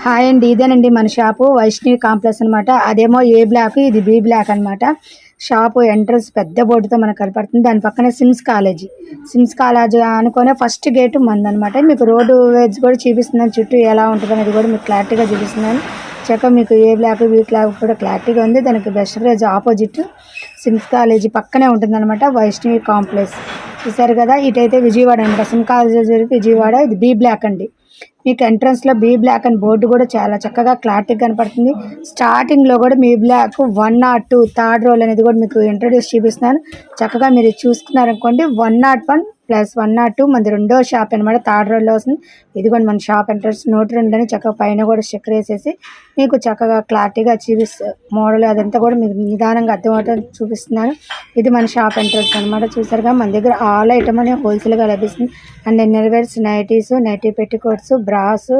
Hi అండి, ఇదేనండి మన షాపు వైష్ణవి కాంప్లెక్స్ అనమాట. అదేమో ఏ బ్లాక్, ఇది బి బ్లాక్ అనమాట. షాపు ఎంట్రన్స్ పెద్ద బోర్డుతో మనకు కనపడుతుంది. దాని పక్కనే సిమ్స్ కాలేజ్ అనుకునే ఫస్ట్ గేట్ మందనమాట. మీకు రోడ్డు వేజ్ కూడా చూపిస్తున్నాను, చుట్టూ ఎలా ఉంటుంది అనేది కూడా మీకు క్లారిటీగా చూపిస్తున్నాను. చక్కగా మీకు ఏ బ్లాక్ బి బ్లాక్ కూడా క్లారిటీగా ఉంది. దానికి best price opposite SIMS college పక్కనే ఉంటుంది అనమాట వైష్ణవి కాంప్లెక్స్. చూసారు కదా, ఇటైతే విజయవాడ అనమాట. సిమ్ కాలేజ్ విజయవాడ, ఇది బి బ్లాక్ అండి. మీకు ఎంట్రన్స్లో బీ బ్లాక్ అని బోర్డు కూడా చాలా చక్కగా క్లారిటీగా కనపడుతుంది. స్టార్టింగ్లో కూడా బీ బ్లాక్ 102 థర్డ్ రోల్ అనేది కూడా మీకు ఇంట్రడ్యూస్ చూపిస్తున్నాను. చక్కగా మీరు చూసుకున్నారనుకోండి, 101 ప్లస్ 102 మనది రెండో షాప్ అనమాట. థర్డ్ రోల్లో వస్తుంది. ఇది కూడా మన షాప్ ఎంట్రన్స్ 102 అని చక్కగా పైన కూడా స్టిక్కర్ వేసేసి మీకు చక్కగా క్లారిటీగా మోడల్ అదంతా కూడా మీకు నిదానంగా అర్థమవుతుంది చూపిస్తున్నాను. ఇది మన షాప్ ఎంట్రన్స్ అనమాట. చూసారుగా, మన దగ్గర ఆల్ ఐటమ్ అనే హోల్సేల్గా లభిస్తుంది. And innerwears, nighties, nighty petticoats, bras,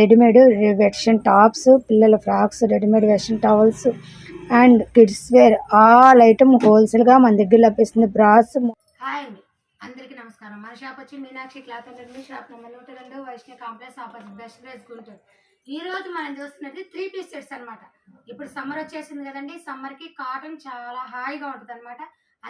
readymade western tops, పిల్లల frocks, readymade western towels and kids wear all item హోల్సేల్గా మన దగ్గర లభిస్తుంది. బ్రాస్. హాయ్ అండి, అందరికీ నమస్కారం. మన షాప్ వచ్చి Meenakshi cloth and shop number 102 Vaishnavi complex opposite best price Guntur. ఈ రోజు మనం చూస్తున్నది 3 పీస్ సెట్స్ అనమాట. ఇప్పుడు సమ్మర్ వచ్చేసింది కదండి, సమ్మర్కి కాటన్ చాలా హాయిగా ఉంటుంది అనమాట.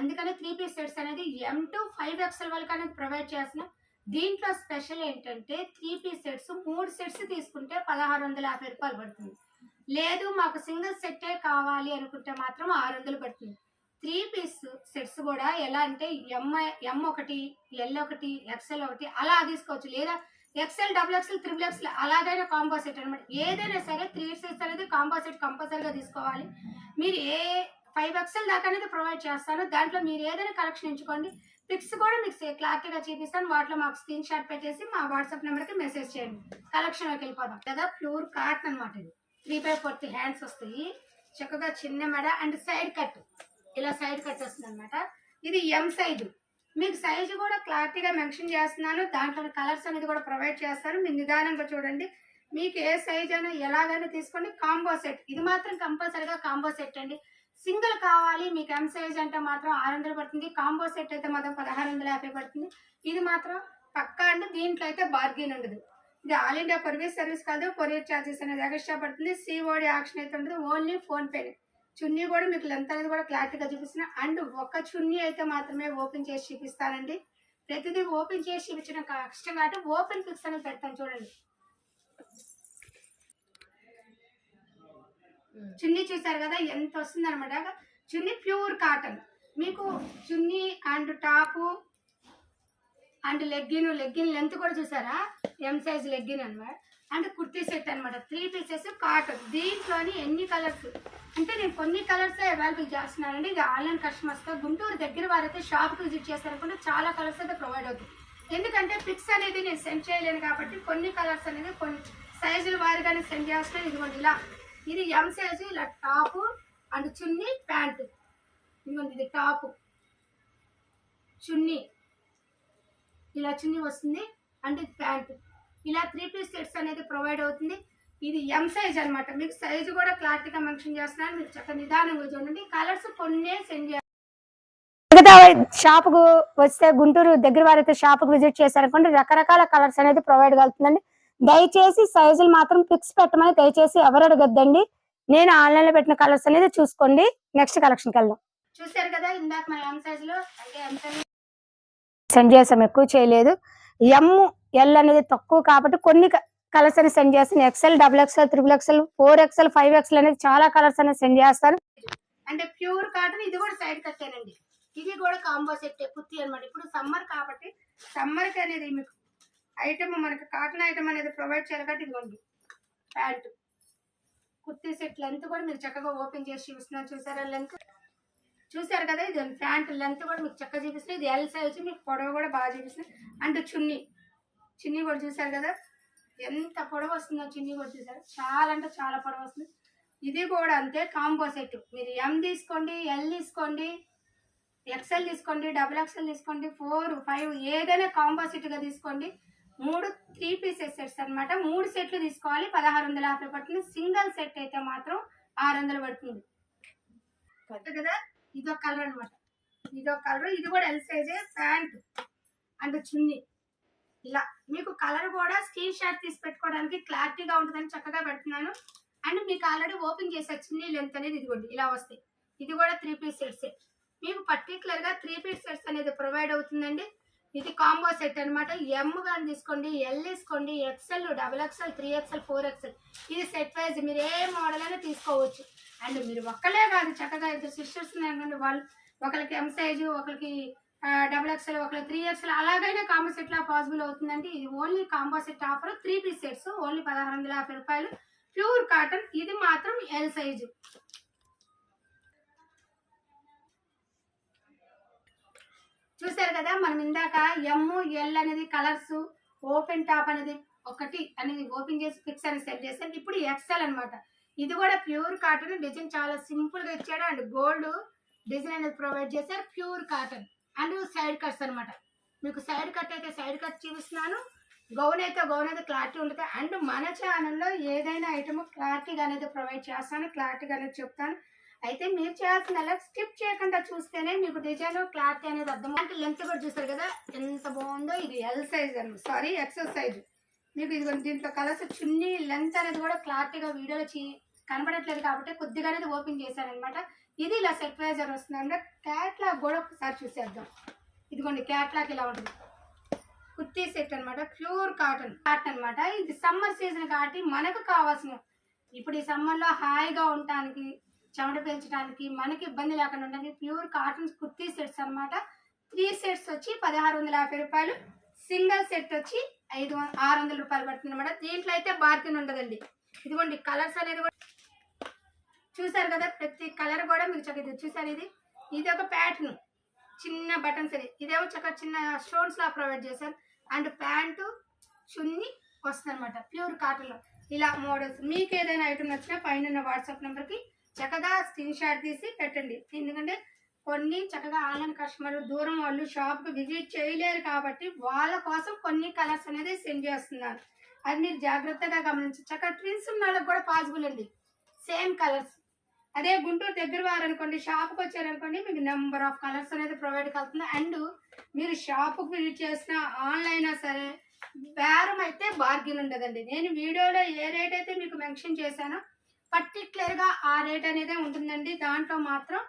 అందుకని 3 పీస్ సెట్స్ అనేది M to 5XL వాళ్ళకి అనేది ప్రొవైడ్ చేస్తున్నాం. దీంట్లో స్పెషల్ ఏంటంటే 3 పీస్ సెట్స్ 3 సెట్స్ తీసుకుంటే 1650 రూపాయలు పడుతుంది. లేదు మాకు సింగిల్ సెట్టే కావాలి అనుకుంటే మాత్రం 600 పడుతుంది. 3 పీస్ సెట్స్ కూడా ఎలా అంటే M ఒకటి, L ఒకటి, XL ఒకటి అలా తీసుకోవచ్చు. లేదా XL, XXL, XXL అలాగైనా కాంబో సెట్ అనమాట. ఏదైనా సరే 3 సెట్స్ అనేది కాంబో సెట్ కంపల్సరీగా తీసుకోవాలి. మీరు 5XL దాకా అనేది ప్రొవైడ్ చేస్తాను. దాంట్లో మీరు ఏదైనా కలెక్షన్ ఎంచుకోండి. పిక్స్ కూడా మీకు క్లారిటీగా చూపిస్తాను. వాటిలో మాకు స్క్రీన్ షాట్ పెట్టేసి మా వాట్సాప్ నెంబర్కి మెసేజ్ చేయండి. కలెక్షన్లోకి వెళ్ళిపోదాం కదా. ప్యూర్ కాటన్ అనమాట. ఇది 3/4 హ్యాండ్స్ వస్తాయి. చక్కగా చిన్న మెడ అండ్ సైడ్ కట్, ఇలా సైడ్ కట్ వస్తుంది అనమాట. ఇది M సైజు. మీకు సైజు కూడా క్లారిటీగా మెన్షన్ చేస్తున్నాను. దాంట్లో కలర్స్ అనేది కూడా ప్రొవైడ్ చేస్తాను. మీరు నిదానంగా చూడండి. మీకు ఏ సైజ్ అయినా ఎలాగైనా తీసుకోండి. కాంబో సెట్ ఇది మాత్రం కంపల్సరీగా కాంబో సెట్ అండి. సింగిల్ కావాలి మీకు M సైజ్ అంటే మాత్రం 600 పడుతుంది. కాంబో సెట్ అయితే మాత్రం 1650 పడుతుంది. ఇది మాత్రం పక్కా అండి. దీంట్లో అయితే బార్గెన్ ఉండదు. ఇది ఆల్ ఇండియా కొరియర్ సర్వీస్ కాదు. కొరియర్ ఛార్జెస్ అనేది ఎక్స్ట్రా పడుతుంది. COD యాక్షన్ అయితే ఉంటుంది. Only PhonePe. చున్నీ కూడా మీకు లెంత్ అనేది కూడా క్లారిటీగా చూపిస్తున్నా. అండ్ ఒక చున్నీ అయితే మాత్రమే ఓపెన్ చేసి చూపిస్తానండి. ప్రతిదీ ఓపెన్ చేసి చూపించడం కష్టం కాబట్టి ఓపెన్ పిక్స్ అనేది పెడతాను చూడండి. చున్నీ చూసారు కదా ఎంత వస్తుంది అనమాట. Chunni pure cotton. మీకు chunni and top and legging length కూడా చూసారా, M సైజ్ లెగ్గిన్ అనమాట. అండ్ కుర్తీ సెట్ అనమాట. 3 పీసెస్ కాటన్. దీంట్లోని ఎన్ని కలర్స్ అంటే నేను కొన్ని కలర్స్ అవైలబుల్ చేస్తున్నానండి. ఇది ఆన్లైన్ కస్టమర్స్గా గుంటూరు దగ్గర వారైతే షాప్కి విజిట్ చేస్తారనుకుంటే చాలా కలర్స్ అయితే ప్రొవైడ్ అవుతుంది. ఎందుకంటే పిక్స్ అనేది నేను సెండ్ చేయలేను కాబట్టి కొన్ని కలర్స్ అనేది కొన్ని సైజుల వారిగానే సెండ్ చేస్తున్నాను. ఇదిగోండి ఇలా, ఇది M సైజు. ఇలా టాపు అండ్ చున్నీ ప్యాంటు. ఇదిగోండి ఇది టాపు, చున్నీ, ఇలా చున్నీ వస్తుంది అండ్ ప్యాంటు. ఇలా 3 పీస్ సెట్స్ అనేది ప్రొవైడ్ అవుతుంది. ఇది M సైజ్ అనమాట. మీకు సైజు కూడా క్లారిటీగా మెన్షన్ చేస్తున్నాను. మీరు చక్కగా నిదానంగా చూడండి. కలర్స్ కొన్ని సెండ్ చేయాలి. షాప్కు వస్తే గుంటూరు దగ్గర వారైతే షాప్కి విజిట్ చేశారనుకోండి, రకరకాల కలర్స్ అనేది ప్రొవైడ్ అవుతుందండి. దయచేసి సైజులు మాత్రం ఫిక్స్ పెట్టమని దయచేసి ఎవరు అడగద్దండి. నేను ఆన్లైన్లో పెట్టిన కలర్స్ అనేది చూసుకోండి. నెక్స్ట్ కలెక్షన్కి వెళ్దాం. చూసారు కదా, ఇందాక మన M సైజులో అంటే M సైజ్ సెండ్ చేసాం, ఎక్కువ చేయలేదు. ML అనేది తక్కువ కాబట్టి కొన్ని కలర్స్ అనేది సెండ్ చేస్తాను. XL, XXL, XXL, 4XL, 5XL అనేది చాలా కలర్స్ అనేది సెండ్ చేస్తాను. అంటే ప్యూర్ కాటన్. ఇది కూడా సైడ్ కట్టేనండి. ఇది కూడా కాంబో సెట్ కుర్తీ అనమాట. ఇప్పుడు సమ్మర్ కాబట్టి సమ్మర్కి అనేది మీకు ఐటమ్ మనకి కాటన్ ఐటమ్ అనేది ప్రొవైడ్ చేయాలి కాబట్టి ఇదిగోండి ప్యాంటు కుర్తీ సెట్. లెంత్ కూడా మీరు చక్కగా ఓపెన్ చేసి చూస్తున్నారు. చూసారా లెంత్ చూసారు కదా. ఇది ప్యాంట్ లెంత్ కూడా మీకు చక్కగా చూపిస్తుంది. ఇది L సైజ్. మీకు పొడవు కూడా బాగా చూపిస్తుంది. అండ్ చున్నీ కూడా చూసారు కదా ఎంత పొడవు వస్తుందో. చున్నీ కూడా చూసారు, చాలా అంటే చాలా పొడవు వస్తుంది. ఇది కూడా అంతే కాంబో సెట్. మీరు M తీసుకోండి, L తీసుకోండి, XL తీసుకోండి, XXL తీసుకోండి, 4, 5 ఏదైనా కాంబో సెట్గా తీసుకోండి. 3 పీసెస్ సెట్స్ అనమాట. 3 సెట్లు తీసుకోవాలి. 1650 పడుతుంది. సింగిల్ సెట్ అయితే మాత్రం 600 పడుతుంది కదా. ఇదొక కలర్ అనమాట. ఇదొక కలర్. ఇది కూడా L సైజే. ప్యాంట్ అండ్ చున్నీ ఇలా మీకు కలర్ కూడా స్క్రీన్ షాట్ తీసి పెట్టుకోవడానికి క్లారిటీగా ఉంటుందని చక్కగా పెడుతున్నాను. అండ్ మీకు ఆల్రెడీ ఓపెన్ చేసి వచ్చింది లెంత్ అనేది ఇదిగోండి ఇలా వస్తాయి. ఇది కూడా 3 పీస్ సెట్సే. మీకు పర్టికులర్గా 3 పీస్ సెట్స్ అనేది ప్రొవైడ్ అవుతుందండి. ఇది కాంబో సెట్ అనమాట. ఎమ్ కానీ తీసుకోండి, ఎల్ తీసుకోండి, ఎక్స్ఎల్, XXL, 3XL, 4XL. ఇది సెట్ వైజ్ మీరు ఏ మోడల్ అయినా తీసుకోవచ్చు. అండ్ మీరు ఒక్కలే కాదు, చక్కగా ఇద్దరు సిస్టర్స్ ఉన్నారండి, వాళ్ళు ఒకరికి ఎం సైజు, ఒకరికి XXL, ఒకరికి 3XL, అలాగైనా కాంబో సెట్ లా పాసిబుల్ అవుతుందండి. ఇది only combo set offer 3 piece sets only 1650 రూపాయలు. Pure cotton. ఇది మాత్రం ఎల్ సైజు. చూసారు కదా, మనం ఇందాక ఎమ్ ఎల్ అనేది కలర్స్, ఓపెన్ టాప్ అనేది ఒకటి అనేది ఓపెన్ చేసి పిక్స్ అనేది సెట్ చేశాను. ఇప్పుడు ఎక్సెల్ అనమాట. ఇది కూడా ప్యూర్ కాటన్. డిజైన్ చాలా సింపుల్ గా ఇచ్చాడు. అండ్ గోల్డ్ డిజైన్ అనేది ప్రొవైడ్ చేశారు. Pure cotton and side cuts అనమాట. మీకు సైడ్ కట్ అయితే సైడ్ కట్ చూపిస్తున్నాను, గౌన్ అయితే క్లారిటీ ఉంటుంది. అండ్ మన ఛానల్లో ఏదైనా ఐటమ్ క్లారిటీగా అనేది ప్రొవైడ్ చేస్తాను, క్లారిటీగా అనేది చెప్తాను. అయితే మీరు చేయాల్సిన స్కిప్ చేయకుండా చూస్తేనే మీకు డిజైన్ క్లారిటీ అనేది అర్థం. అంటే లెంత్ కూడా చూస్తారు కదా ఎంత బాగుందో. ఇది ఎల్ సైజ్ అనమాట, సారీ ఎక్సెల్ సైజ్. మీకు ఇది దీంట్లో కలర్స్, చున్నీ లెంత్ అనేది కూడా క్లారిటీగా వీడియోలో కనబడట్లేదు కాబట్టి కొద్దిగా అనేది ఓపెన్ చేశాను అనమాట. ఇది ఇలా సెట్ వైజర్ వస్తుంది అంటే క్యాట్లాగ్ కూడా ఒకసారి చూసేద్దాం. ఇదిగోండి క్యాట్లాగ్ ఇలా ఉంటుంది. కుర్తీ సెట్ అనమాట. ప్యూర్ కాటన్ అనమాట. ఇది సమ్మర్ సీజన్ కాబట్టి మనకు కావాల్సిన, ఇప్పుడు ఈ సమ్మర్లో హాయిగా ఉండటానికి, చెమట పీల్చడానికి మనకి ఇబ్బంది లేకుండా ఉండడానికి ప్యూర్ కాటన్ కుర్తీ సెట్స్ అనమాట. 3 సెట్స్ వచ్చి 1650 రూపాయలు. సింగిల్ సెట్ వచ్చి 600 రూపాయలు పడుతుంది అనమాట. దీంట్లో అయితే బార్గెన్ ఉండదండి. ఇదిగోండి కలర్స్ అనేది కూడా చూసారు కదా, ప్రతి కలర్ కూడా మీకు చక్కగా చూసారు. ఇది ఒక ప్యాటర్న్, చిన్న బటన్స్ అది. ఇదేమో చక్కగా చిన్న స్టోన్స్ లా ప్రొవైడ్ చేశారు. అండ్ ప్యాంటు చున్నీ వస్తుంది అనమాట ప్యూర్ కాటన్ లో. ఇలా మోడల్స్ మీకు ఏదైనా ఐటమ్ నచ్చినా పైన వాట్సాప్ నెంబర్కి చక్కగా స్క్రీన్ షాట్ తీసి పెట్టండి. ఎందుకంటే కొన్ని చక్కగా ఆన్లైన్ కస్టమర్ దూరం వాళ్ళు షాప్కి విజిట్ చేయలేరు కాబట్టి వాళ్ళ కోసం కొన్ని కలర్స్ అనేది సెండ్ చేస్తున్నారు. అది మీరు జాగ్రత్తగా గమనించి చక్కగా ట్విన్స్ ఉన్న వాళ్ళకి కూడా పాసిబుల్ అండి. Same colours. అదే గుంటూరు దగ్గర వారనుకోండి, షాప్కి వచ్చారనుకోండి, మీకు నెంబర్ ఆఫ్ కలర్స్ అనేది ప్రొవైడ్ అవుతుంది. అండ్ మీరు షాప్కి విజిట్ చేసినా ఆన్లైన్ సరే బేరం అయితే బార్గెన్ ఉండదండి. నేను వీడియోలో ఏ రేట్ అయితే మీకు మెన్షన్ చేశానో పర్టికులర్గా ఆ రేట్ అనేది ఉంటుందండి. దాంట్లో మాత్రం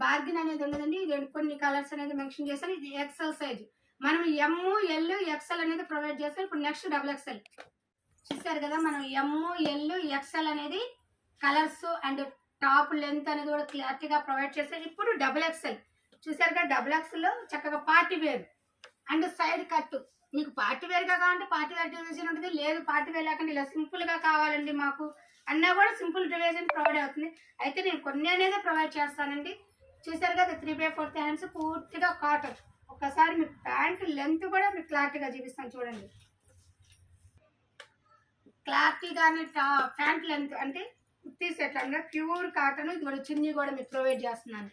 బార్గెన్ అనేది ఉండదండి. ఇది కొన్ని కలర్స్ అనేది మెన్షన్ చేశాను. ఇది ఎక్సెల్ సైజ్. మనం ఎమ్ ఎల్ ఎక్సెల్ అనేది ప్రొవైడ్ చేస్తాం. ఇప్పుడు నెక్స్ట్ XXL చూసారు కదా, మనం ఎమ్ ఎల్ ఎక్సెల్ అనేది కలర్స్ అండ్ టాప్ లెంత్ అనేది కూడా క్లారిటీగా ప్రొవైడ్ చేస్తారు. ఇప్పుడు XXL చూసారు కదా, XXL చక్కగా party wear and side cut. మీకు పార్టీ వేర్గా కావాలంటే పార్టీ వేర్ డివిజన్ ఉంటుంది. లేదు పార్టీ వేర్ లేకుండా ఇలా సింపుల్గా కావాలండి మాకు అన్నా కూడా సింపుల్ డివిజన్ ప్రొవైడ్ అవుతుంది. అయితే నేను కొన్ని అనేది ప్రొవైడ్ చేస్తానండి. చూసారు కదా 3/4 హ్యాండ్స్ పూర్తిగా కాటన్. ఒక్కసారి మీకు ప్యాంట్ లెంత్ కూడా మీకు క్లారిటీగా చూపిస్తాను చూడండి. క్లారిటీగానే ప్యాంట్ లెంత్ అంటే కుర్తీ సెట్ అంటే ప్యూర్ కాటన్. ఇది కూడా చున్నీ కూడా మీకు ప్రొవైడ్ చేస్తున్నాను.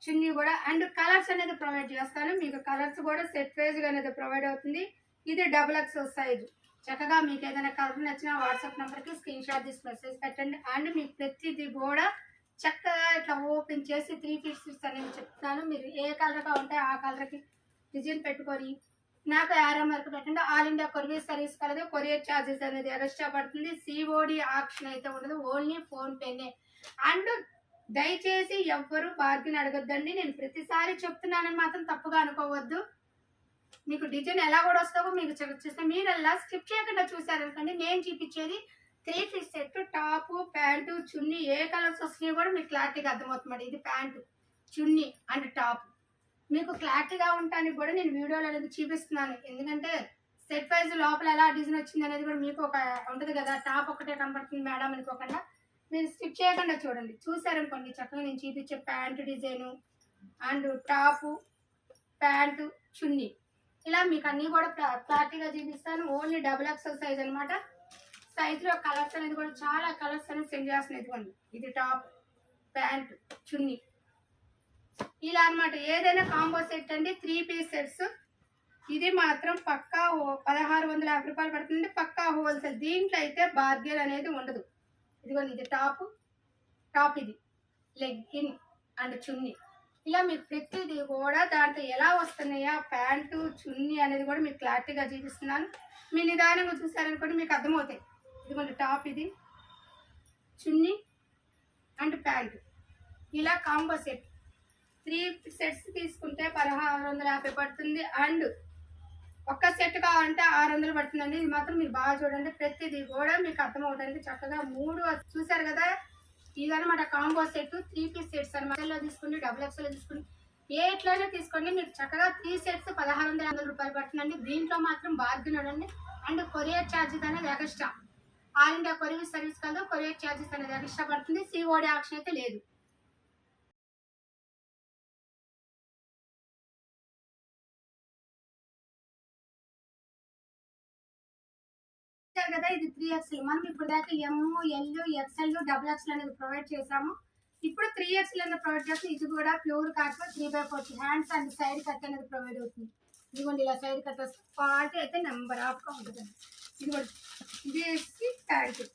చున్నీ కూడా అండ్ కలర్స్ అనేది ప్రొవైడ్ చేస్తాను. మీకు కలర్స్ కూడా సెట్ వైజ్గా అనేది ప్రొవైడ్ అవుతుంది. ఇది XXL సైజు. చక్కగా మీకు ఏదైనా కలర్ నచ్చినా వాట్సాప్ నెంబర్కి స్క్రీన్ షాట్ తీసి మెసేజ్ పెట్టండి. అండ్ మీకు ప్రతిదీ కూడా చక్కగా ఇట్లా ఓపెన్ చేసి 3 పీసెస్ అనేది చెప్తాను. మీరు ఏ కలర్గా ఉంటే ఆ కలర్కి డిజైన్ పెట్టుకొని నాకు RM వరకు పెట్టండి. ఆల్ ఇండియా కొరియర్ సర్వీస్ కలదు. కొరియర్ ఛార్జెస్ అనేది ఎక్స్ట్రా పడుతుంది. COD ఆప్షన్ అయితే ఉండదు, ఓన్లీ ఫోన్పేనే. అండ్ దయచేసి ఎవ్వరూ బార్గెన్ అడగొద్దండి. నేను ప్రతిసారి చెప్తున్నానని మాత్రం తప్పుగా అనుకోవద్దు. మీకు డిజైన్ ఎలా కూడా వస్తావో మీకు చూస్తే మీరు అలా స్కిప్ చేయకుండా చూసారనుకోండి, నేను చూపించేది 3 పీస్ సెట్. టాప్ ప్యాంటు చున్నీ ఏ కలర్స్ వస్తున్నాయో కూడా మీకు క్లారిటీగా అర్థమవుతుంది. ఇది ప్యాంటు చున్నీ అండ్ టాప్ మీకు క్లారిటీగా ఉండటానికి కూడా నేను వీడియోలో అనేది చూపిస్తున్నాను. ఎందుకంటే సెట్ వైజ్ లోపల ఎలా డిజైన్ వచ్చింది అనేది కూడా మీకు ఒక ఉంటుంది కదా. టాప్ ఒకటే కనపడుతుంది మేడం అనుకోకుండా మీరు స్కిప్ చేయకుండా చూడండి. చూసారనుకోండి చక్కగా నేను చూపించే pant design and top pant chunni ఇలా మీకు అన్నీ కూడా క్లారిటీగా చూపిస్తాను. ఓన్లీ XXL సైజ్ అనమాట. సైజులో కలర్స్ అనేది కూడా చాలా కలర్స్ అనేది సెండ్ చేస్తున్నాయి. ఇదిగోండి ఇది టాప్ ప్యాంటు చున్నీ ఇలా అనమాట. ఏదైనా కాంబో సెట్ అండి 3 పీస్ సెట్స్. ఇది మాత్రం పక్కా 1650 రూపాయలు పడుతుంది. పక్కా హోల్సేల్. దీంట్లో అయితే బార్గెన్ అనేది ఉండదు. ఇదిగోండి ఇది టాప్ ఇది లెగ్గిన్ అండ్ చున్నీ ఇలా మీకు ప్రతిదీ కూడా దాంట్లో ఎలా వస్తున్నాయా ప్యాంటు చున్నీ అనేది కూడా మీకు క్లారిటీగా చూపిస్తున్నాను. మీ నిదానంగా చూసారనుకోండి మీకు అర్థమవుతాయి. ఇదిగోండి టాప్, ఇది చున్నీ అండ్ ప్యాంటు, ఇలా కాంబో సెట్ 3 సెట్స్ తీసుకుంటే 1650 పడుతుంది. అండ్ ఒక్క సెట్ కావాలంటే 600 పడుతుందండి. ఇది మాత్రం మీరు బాగా చూడండి, ప్రతిదీ కూడా మీకు అర్థమవుతుంది. చక్కగా 3 చూసారు కదా, ఇదనమాట కాంబో సెట్ 3 పీస్ సెట్స్ అనమాట. తీసుకోండి, XXL తీసుకోండి, ఏ ఎట్లయినా తీసుకోండి. మీకు చక్కగా 3 సెట్స్ 1600 రూపాయలు పడుతుందండి. దీంట్లో మాత్రం బార్గెన్ అండి. అండ్ కొరియర్ ఛార్జెస్ అనేది extra, all India courier service కాదు, కొరియర్ ఛార్జెస్ అనేది ఎక్స్ట్రా పడుతుంది. COD ఆప్షన్ అయితే లేదు. కదా, ఇది 3XL. మనం ఇప్పుడు దాకా M, L, XL, XXL అనేది ప్రొవైడ్ చేసాము. ఇప్పుడు 3XL అనేది ప్రొవైడ్ చేస్తే ఇది కూడా pure cotton 3/4 hands and side cut అనేది ప్రొవైడ్ అవుతుంది. ఇదిగోండి ఇలా సైడ్ కట్ వస్తే క్వాలిటీ అయితే నెంబర్ ఆఫ్గా ఉంటుంది. ఇదిగోండి ఇది ప్యాంటు,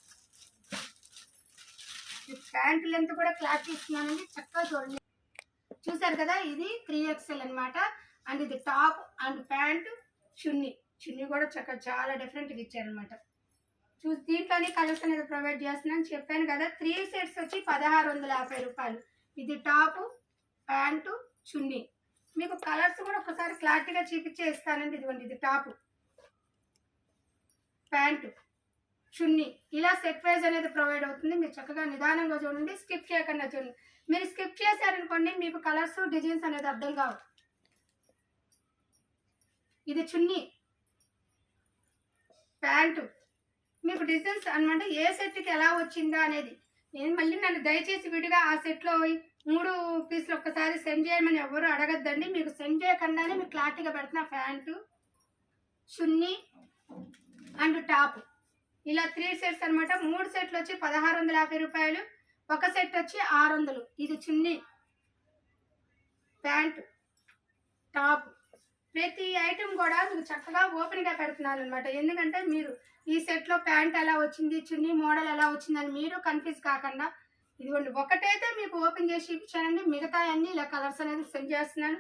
ఈ ప్యాంటు లెంత్ కూడా క్లాత్ ఇస్తున్నానండి, చక్కగా చూడండి. చూసారు కదా, ఇది 3XL అనమాట. అండ్ ఇది టాప్ అండ్ ప్యాంటు, చున్నీ కూడా చక్కగా చాలా డిఫరెంట్గా ఇచ్చారనమాట. దీంట్లోనే కలర్స్ అనేది ప్రొవైడ్ చేస్తున్నాను చెప్పాను కదా. 3 సెట్స్ వచ్చి 1650 రూపాయలు. ఇది టాప్, ప్యాంటు, చున్నీ. మీకు కలర్స్ కూడా ఒకసారి క్లారిటీగా చూపించే ఇస్తానండి. ఇదిగోండి ఇది టాప్, ప్యాంటు, చున్నీ, ఇలా సెట్ వైజ్ అనేది ప్రొవైడ్ అవుతుంది. మీరు చక్కగా నిదానంగా చూడండి, స్కిప్ చేయకుండా చూడండి. మీరు స్కిప్ చేశారనుకోండి మీకు కలర్స్ డిజైన్స్ అనేది అర్థం కావు. ఇది చున్నీ, ప్యాంటు, మీకు డిజైన్స్ అనమాట ఏ సెట్కి ఎలా వచ్చిందా అనేది. నేను మళ్ళీ నన్ను దయచేసి విడిగా ఆ సెట్లో 3 పీసులు ఒక్కసారి సెండ్ చేయమని ఎవరు అడగద్దండి. మీకు సెండ్ చేయకుండానే మీకు క్లారిటీగా పెడుతున్నా. ప్యాంటు, చున్నీ అండ్ టాప్, ఇలా 3 సెట్స్ అనమాట. 3 సెట్లు వచ్చి 1650 రూపాయలు, ఒక సెట్ వచ్చి 600. ఇది చున్నీ, ప్యాంటు, టాప్, ప్రతి ఐటమ్ కూడా మీకు చక్కగా ఓపెన్గా పెడుతున్నాను అనమాట. ఎందుకంటే మీరు ఈ సెట్లో ప్యాంట్ ఎలా వచ్చింది, చున్నీ మోడల్ ఎలా వచ్చిందని మీరు కన్ఫ్యూజ్ కాకుండా. ఇదిగోండి ఒకటైతే మీకు ఓపెన్ చేసి చూపించానండి, మిగతా అన్నీ ఇలా కలర్స్ అనేది సెండ్ చేస్తున్నాను.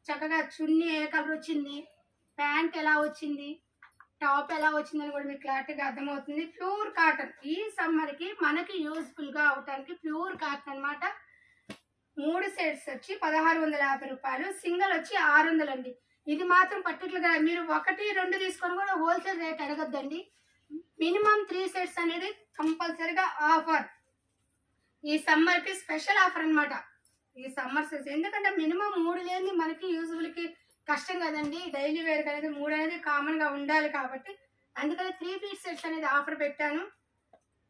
చక్కగా చున్నీ ఏ కలర్ వచ్చింది, ప్యాంట్ ఎలా వచ్చింది, టాప్ ఎలా వచ్చిందని కూడా మీకు క్లారిటీగా అర్థమవుతుంది. ప్యూర్ కాటన్, ఈ సమ్మర్కి మనకి యూజ్ఫుల్గా అవటానికి ప్యూర్ కాటన్ అనమాట. 3 సెట్స్ వచ్చి 1650 రూపాయలు, సింగిల్ వచ్చి 600 అండి. ఇది మాత్రం పర్టికులర్గా మీరు 1, 2 తీసుకొని కూడా హోల్సేల్ రేట్ అడగద్దండి. మినిమం 3 సెట్స్ అనేది కంపల్సరీగా ఆఫర్. ఈ సమ్మర్కి స్పెషల్ ఆఫర్ అనమాట. ఈ సమ్మర్ సీజన్ ఎందుకంటే మినిమం 3 లేని మనకి యూజువల్కి కష్టం కదండి. డైలీ వేర్ అనేది 3 అనేది కామన్గా ఉండాలి కాబట్టి అందుకని 3 పీస్ సెట్స్ అనేది ఆఫర్ పెట్టాను.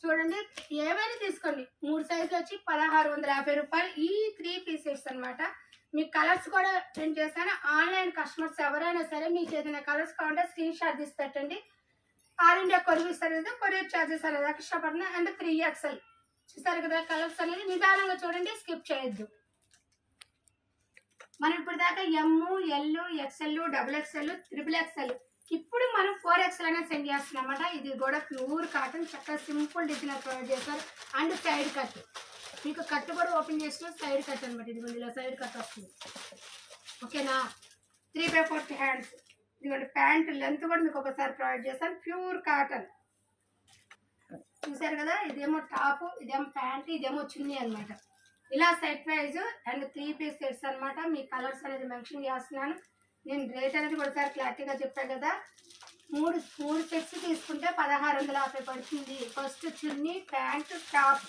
చూడండి ఏమైనా తీసుకోండి, 3 సైజులు వచ్చి 1650 రూపాయలు. ఈ 3 పీస్ సెట్స్ అనమాట. మీకు కలర్స్ కూడా ప్రింట్ చేస్తాను. ఆన్లైన్ కస్టమర్స్ ఎవరైనా సరే మీకు ఏదైనా కలర్స్ కావాలంటే స్క్రీన్ షాట్ తీసి పెట్టండి. All India courier service, courier charges అనేది ఎక్స్ట్రా పడుతుంది. అండ్ 3XL చూసారు కదా, కలర్స్ అనేది నిదానంగా చూడండి, స్కిప్ చేయొద్దు. మనం ఇప్పుడు దాకా M, L, XL, XXL, XXL, ఇప్పుడు మనం 4XL అనేది సెండ్ చేస్తున్నాం అన్నమాట. ఇది కూడా ప్యూర్ కాటన్, చక్కగా సింపుల్ డిజైన్ ప్రొవైడ్ చేస్తారు. అండ్ సైడ్ కట్, మీకు కట్ కూడా ఓపెన్ చేసిన సైడ్ కట్ అనమాట. ఇది ఇలా సైడ్ కట్ వస్తుంది, ఓకేనా. 3/4 హ్యాండ్స్. ఇదిగోండి ప్యాంట్ లెంత్ కూడా మీకు ఒకసారి ప్రొవైడ్ చేస్తాను. ప్యూర్ కాటన్ చూసారు కదా, ఇదేమో టాప్, ఇదేమో ప్యాంట్, ఇదేమో చున్నీ అనమాట. ఇలా set wise and 3 piece sets అనమాట. మీ కలర్స్ అనేది మెన్షన్ చేస్తున్నాను. నేను రేట్ అనేది ఒకసారి క్లారిటీగా చెప్పాను కదా. 3 సెట్స్ తీసుకుంటే 1650 పడుతుంది. ఫస్ట్ చున్నీ, ప్యాంట్, టాప్,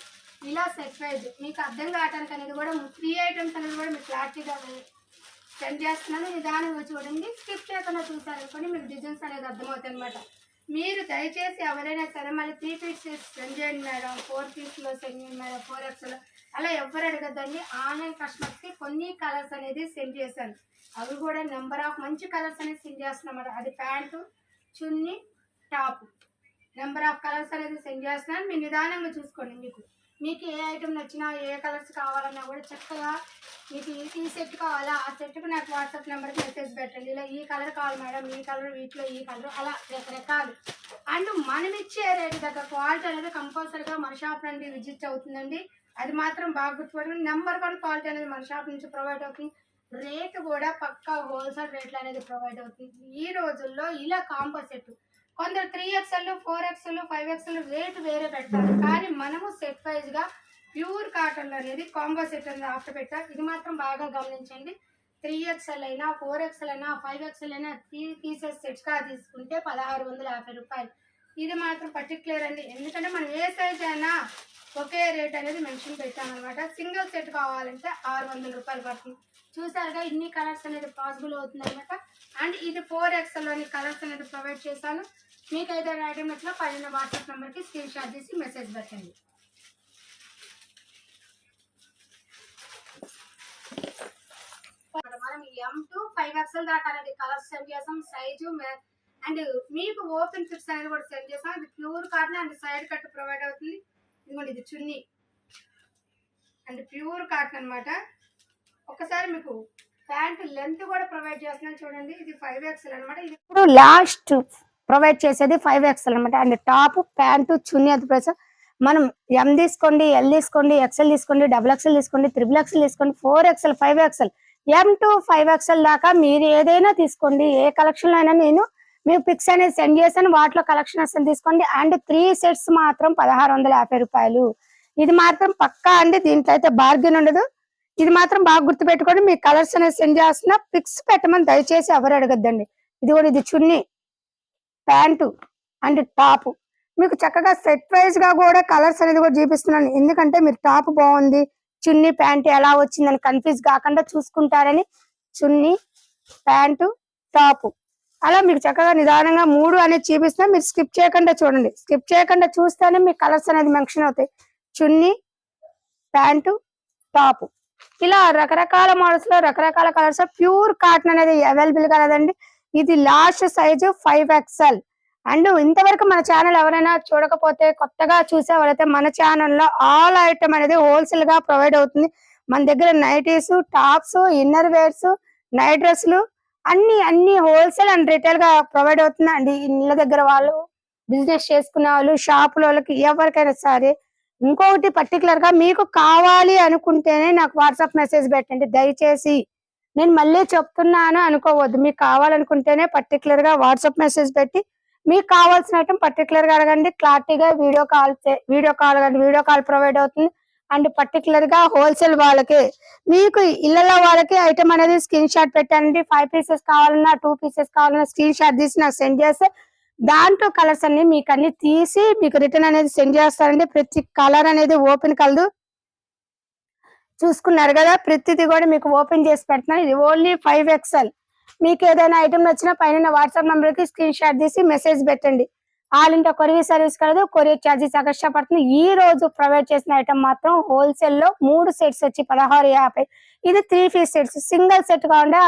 ఇలా సెట్ వైజ్ మీకు అర్థం కావటానికి అనేది కూడా 3 ఐటమ్స్ అనేది కూడా మీకు క్లారిటీగా సెండ్ చేస్తున్నాను. నిదానంగా చూడండి, స్కిప్ చేయకుండా చూసారనుకోండి మీకు డిజైన్స్ అనేది అర్థమవుతాయి అనమాట. మీరు దయచేసి ఎవరైనా సరే మళ్ళీ 3 పీస్ సెండ్ చేయండి మేడం, 4 పీస్లో సెండ్ చేయండి మేడం, 4XL అలా ఎవరు అడగద్దండి. ఆన్లైన్ కస్టమర్స్కి కొన్ని కలర్స్ అనేది సెండ్ చేశాను, అవి కూడా నెంబర్ ఆఫ్ మంచి కలర్స్ అనేది సెండ్ చేస్తున్నాం. అది pant, chunni, top, number of colours అనేది సెండ్ చేస్తున్నాను. మీరు నిదానంగా చూసుకోండి. మీకు ఏ ఐటమ్ నచ్చినా, ఏ కలర్స్ కావాలన్నా కూడా చక్కగా మీకు ఈ సెట్ కావాలా, ఆ సెట్కి నాకు వాట్సాప్ నెంబర్కి మెసేజ్ పెట్టండి. ఇలా ఈ కలర్ కావాలి మేడం, ఈ కలర్, వీటిలో ఈ కలర్, అలా రకరకాలు. అండ్ మనం ఇచ్చే రేటు దగ్గర క్వాలిటీ అనేది కంపల్సరీగా మన షాప్ నుండి విజిట్ అవుతుందండి. అది మాత్రం బాగా గుర్తుపెట్టుకుని నెంబర్ 1 క్వాలిటీ అనేది మన షాప్ నుంచి ప్రొవైడ్ అవుతుంది. రేటు కూడా పక్కా హోల్సేల్ రేట్లు అనేది ప్రొవైడ్ అవుతుంది. ఈ రోజుల్లో ఇలా కాంబో సెట్ కొందరు 3XL 4XL 5XL రేటు వేరే పెడతారు, కానీ మనము సెట్ వైజ్గా ప్యూర్ కాటన్ అనేది కాంబో సెట్ అనేది ఆఫర్ పెట్టారు. ఇది మాత్రం బాగా గమనించండి. 3XL అయినా 4XL అయినా 5XL అయినా 3 పీసెస్ సెట్స్గా తీసుకుంటే 1650 రూపాయలు. ఇది మాత్రం పర్టికులర్ అండి, ఎందుకంటే మనం ఏ సైజ్ అయినా ఒకే రేట్ అనేది మెన్షన్ పెట్టామన్నమాట. సింగిల్ సెట్ కావాలంటే 600 రూపాయలు పడుతుంది. చూసారుగా ఇన్ని కలర్స్ అనేది పాసిబుల్ అవుతుంది అనమాట. అండ్ ఇది 4XL అని కలర్స్ అనేది ప్రొవైడ్ చేశాను. మీకు ఏదైనా ఐటమ్ నచ్చినా పైన వాట్సాప్ నెంబర్కి స్క్రీన్ షాట్ తీసి మెసేజ్ పెట్టండి. మనం M to 5XL దాకా అనేది కలర్స్ సెండ్ చేస్తాం, సైజు అండ్ మీకు ఓపెన్ ఫిట్స్ అనేది కూడా సెండ్ చేస్తాం. ఇది pure cotton and side cut provide అవుతుంది. ఇదిగోండి ఇది చున్నీ అండ్ ప్యూర్ కాటన్ అనమాట. ఒకసారి మీకు ప్యాంట్ లెంత్ కూడా ప్రొవైడ్ చేస్తున్నాను చూడండి. ఇది 5XL అనమాట. ఇది ఇప్పుడు లాస్ట్ ప్రొవైడ్ చేసేది 5XL అనమాట. అండ్ టాప్ ప్యాంటు చున్నీ అది ప్రైస్ మనం M తీసుకోండి, L తీసుకోండి, XL తీసుకోండి, XXL తీసుకోండి, XXL తీసుకోండి, 4XL 5XL M to 5XL దాకా మీరు ఏదైనా తీసుకోండి. ఏ కలెక్షన్ అయినా నేను మీకు పిక్స్ అనేది సెండ్ చేశాను, వాటిలో కలెక్షన్ వస్తుంది తీసుకోండి. అండ్ 3 సెట్స్ మాత్రం 1650 రూపాయలు. ఇది మాత్రం పక్కా అండి, దీంట్లో అయితే బార్గెన్ ఉండదు. ఇది మాత్రం బాగా గుర్తుపెట్టుకోండి. మీ కలర్స్ అనేది సెండ్ చేస్తున్నా పిక్స్ పెట్టమని దయచేసి ఎవరు అడగద్దండి. ఇది కూడా ఇది చున్నీ ప్యాంటు అండ్ టాప్ మీకు చక్కగా సెట్ వైజ్ గా కూడా కలర్స్ అనేది కూడా చూపిస్తున్నాను, ఎందుకంటే మీరు టాప్ బాగుంది చున్నీ ప్యాంటు ఎలా వచ్చిందని కన్ఫ్యూజ్ కాకుండా చూసుకుంటారని. చున్నీ ప్యాంటు టాప్ అలా మీకు చక్కగా నిదానంగా 3 అనేది చూపిస్తున్నా. మీరు స్కిప్ చేయకుండా చూడండి, స్కిప్ చేయకుండా చూస్తేనే మీ కలర్స్ అనేది మెన్షన్ అవుతాయి. చున్నీ ప్యాంటు టాప్ ఇలా రకరకాల మోడల్స్ లో రకరకాల కలర్స్. ప్యూర్ కాటన్ అనేది అవైలబుల్ గా లేదండి. ఇది లాస్ట్ సైజు 5XL. అండ్ ఇంతవరకు మన ఛానల్ ఎవరైనా చూడకపోతే కొత్తగా చూసేవారైతే మన ఛానల్లో ఆల్ ఐటమ్ అనేది హోల్సేల్ గా ప్రొవైడ్ అవుతుంది. మన దగ్గర nighties, tops, inner wears, night డ్రెస్లు అన్ని హోల్సేల్ అండ్ రిటైల్ గా ప్రొవైడ్ అవుతుంది అండి. ఇళ్ళ దగ్గర వాళ్ళు, బిజినెస్ చేసుకునే వాళ్ళు, షాపుల వాళ్ళకి ఎవరికైనా సరే. ఇంకొకటి పర్టికులర్ గా మీకు కావాలి అనుకుంటేనే నాకు వాట్సాప్ మెసేజ్ పెట్టండి దయచేసి. నేను మళ్ళీ చెప్తున్నాను అనుకోవద్దు, మీకు కావాలనుకుంటేనే పర్టికులర్ గా వాట్సాప్ మెసేజ్ పెట్టి మీకు కావాల్సిన ఐటమ్ పర్టికులర్ గా అడగండి. క్లారిటీగా వీడియో కాల్ ప్రొవైడ్ అవుతుంది. అండ్ పర్టికులర్ గా హోల్సేల్ వాళ్ళకి మీకు ఇళ్లలో వాళ్ళకి ఐటమ్ అనేది స్క్రీన్ షాట్ పెట్టండి. 5 పీసెస్ కావాలన్నా 2 పీసెస్ కావాలన్నా స్క్రీన్ షాట్ తీసి నాకు సెండ్ చేస్తే దాంట్లో కలర్స్ అన్ని మీకు అన్ని తీసి మీకు రిటర్న్ అనేది సెండ్ చేస్తారండి. ప్రతి కలర్ అనేది ఓపెన్ కలదు చూసుకున్నారు కదా, ప్రతిది కూడా మీకు ఓపెన్ చేసి పెడుతున్నాను. ఇది ఓన్లీ 5XL. మీకు ఏదైనా ఐటమ్ నచ్చినా పైన వాట్సాప్ నంబర్ కి స్క్రీన్ షాట్ తీసి మెసేజ్ పెట్టండి. ఆల్ ఇండియా కొరియర్ సర్వీస్ కలదు, కొరియర్ ఛార్జెస్ ఎక్స్ట్రా పడుతుంది. ఈ రోజు ప్రొవైడ్ చేసిన ఐటమ్ మాత్రం హోల్సేల్ లో 3 సెట్స్ వచ్చి 1650. ఇది 3 పీస్ సెట్స్. సింగిల్ సెట్ కావాలంటే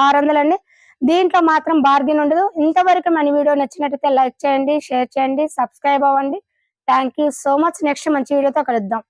600 అండి. దీంట్లో మాత్రం బార్గెన్ ఉండదు. ఇంతవరకు మన వీడియో నచ్చినట్లయితే లైక్ చేయండి, షేర్ చేయండి, సబ్స్క్రైబ్ అవ్వండి. Thank you so much. Next మంచి వీడియోతో కలుద్దాం.